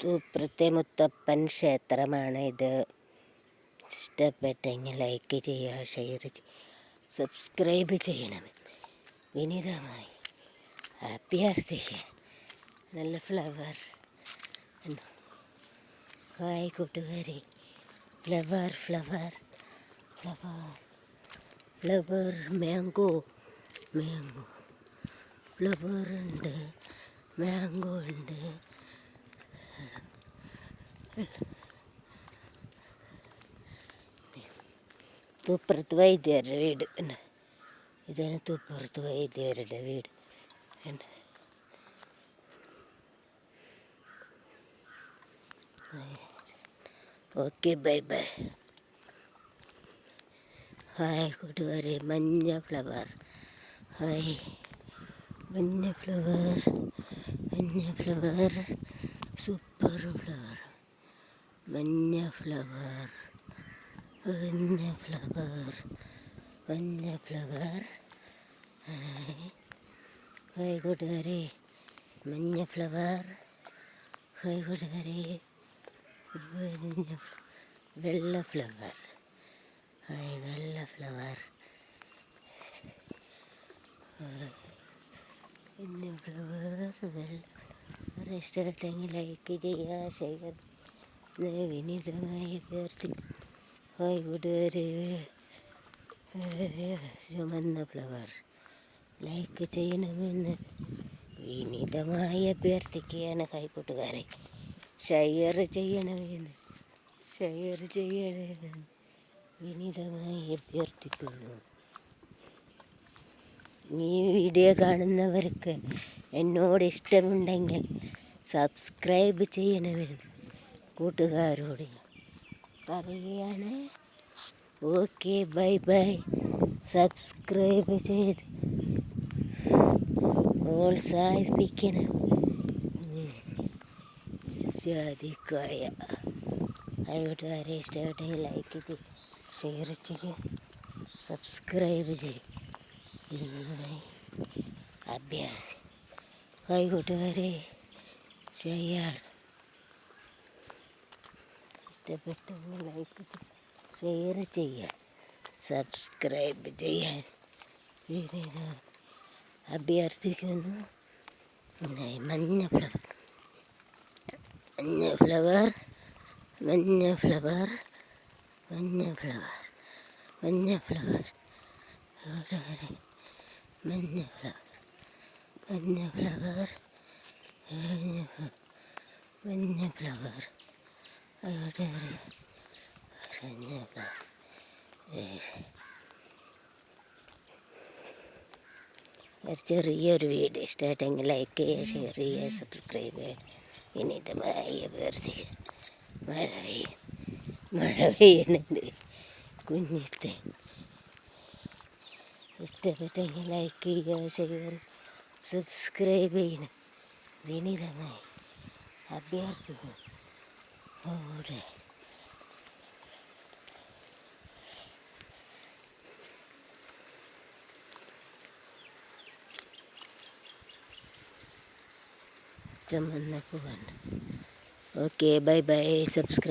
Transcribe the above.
തൂപ്രത്തെ മുത്തപ്പൻ ക്ഷേത്രമാണ് ഇത്. ഇഷ്ടപ്പെട്ടെങ്കിൽ ലൈക്ക് ചെയ്യുക, ഷെയർ ചെയ്യുക, സബ്സ്ക്രൈബ് ചെയ്യണം വിനീതമായി അഭ്യർത്ഥിക്കുക. നല്ല ഫ്ലവർ. ഹായ് കൂട്ടുകാരെ, flower flower flower flower mango mango flower ഉണ്ട്, മാംഗോ ഉണ്ട്. തൂപ്പുറത്ത് വൈദ്യരുടെ വീട് ഉണ്ട്. ഇതാണ് തൂപ്പുറത്ത് വൈദ്യരുടെ വീട് ഉണ്ട്. Okay, bye by. ഹായ് കൂട്ടുകാരെ, മഞ്ഞ ഫ്ലവർ. ഹായ്, മഞ്ഞ ഫ്ലവർ, മഞ്ഞ ഫ്ലവർ, സൂപ്പർ ഫ്ലവർ, മഞ്ഞ ഫ്ലവർ, മഞ്ഞ ഫ്ലവർ, മഞ്ഞ ഫ്ലവർ. ഹായ് കൂട്ടുകാരെ, മഞ്ഞ ഫ്ലവർ. ഹായ് കൂട്ടുകാരെ, വെള്ള ഫ്ലവർ. ഹായ്, വെള്ള ഫ്ലവർ. മഞ്ഞ ഫ്ലവർ, വെള്ള ഫ്ലവർ. ഇഷ്ടപ്പെട്ടെങ്കിൽ ലൈക്ക് ചെയ്യുക, ഷെയർ വിനീതമായി അഭ്യർത്ഥിക്കും. ഹായ് കൂട്ടുകാരെ, ചുമന്ന ഫ്ലവർ. ലൈക്ക് ചെയ്യണമെന്ന് വിനീതമായി അഭ്യർത്ഥിക്കുകയാണ്. ഹായ് കൂട്ടുകാരെ, ഷെയർ ചെയ്യണമെന്ന് വിനീതമായി അഭ്യർത്ഥിക്കുന്നു. ഈ വീഡിയോ കാണുന്നവർക്ക് എന്നോട് ഇഷ്ടമുണ്ടെങ്കിൽ സബ്സ്ക്രൈബ് ചെയ്യണമെന്ന് കൂട്ടുകാരോട് പറയുകയാണ്. Okay, bye bye. സബ്സ്ക്രൈബ് ചെയ്ത് പ്രോത്സാഹിപ്പിക്കണം. ജാതിക്കായ കൂട്ടുകാരെ, ഇഷ്ടപ്പെട്ടെങ്കിൽ ലൈക്ക് ചെയ്ത് ഷെയർ ചെയ്യുക, സബ്സ്ക്രൈബ് ചെയ്യും അഭ്യർത്ഥി. ഹായ് കൂട്ടുകാരെ, ചെയ്യാർ. ഇഷ്ടപ്പെട്ടെങ്കിൽ ലൈക്ക് ഷെയർ ചെയ്യാൻ, സബ്സ്ക്രൈബ് ചെയ്യാൻ അഭ്യർത്ഥിക്കുന്നു. മഞ്ഞ ഫ്ലവർ, മഞ്ഞ ഫ്ലവർ, മഞ്ഞ ഫ്ലവർ, മഞ്ഞ ഫ്ലവർ, മഞ്ഞ ഫ്ലവർ. മഞ്ഞ ഫ്ലവർ, മഞ്ഞ ഫ്ലവർ, മഞ്ഞ ഫ്ലവർ. മഞ്ഞ ഫ്ലവർ. ചെറിയൊരു വീഡിയോ ഇഷ്ടമായിട്ടെങ്കിൽ ലൈക്ക് ചെയ്യുക, ഷെയർ ചെയ്യുക, സബ്സ്ക്രൈബ് ചെയ്യുക. വിനീതമായി അഭ്യർത്ഥിക്കുക. മഴ പെയ്യുന്നുണ്ട് കുഞ്ഞിത്തെ. ഇഷ്ടപ്പെട്ടെങ്കിൽ ലൈക്ക് ചെയ്യുക, ഷെയർ, സബ്സ്ക്രൈബ് ചെയ്യണം വിനീതമായി അഭ്യർത്ഥിക്കുന്നു. ഓടെ ചുമന്ന പൂവുണ്ട്. Okay, bye bye. സബ്സ്ക്രൈബ്.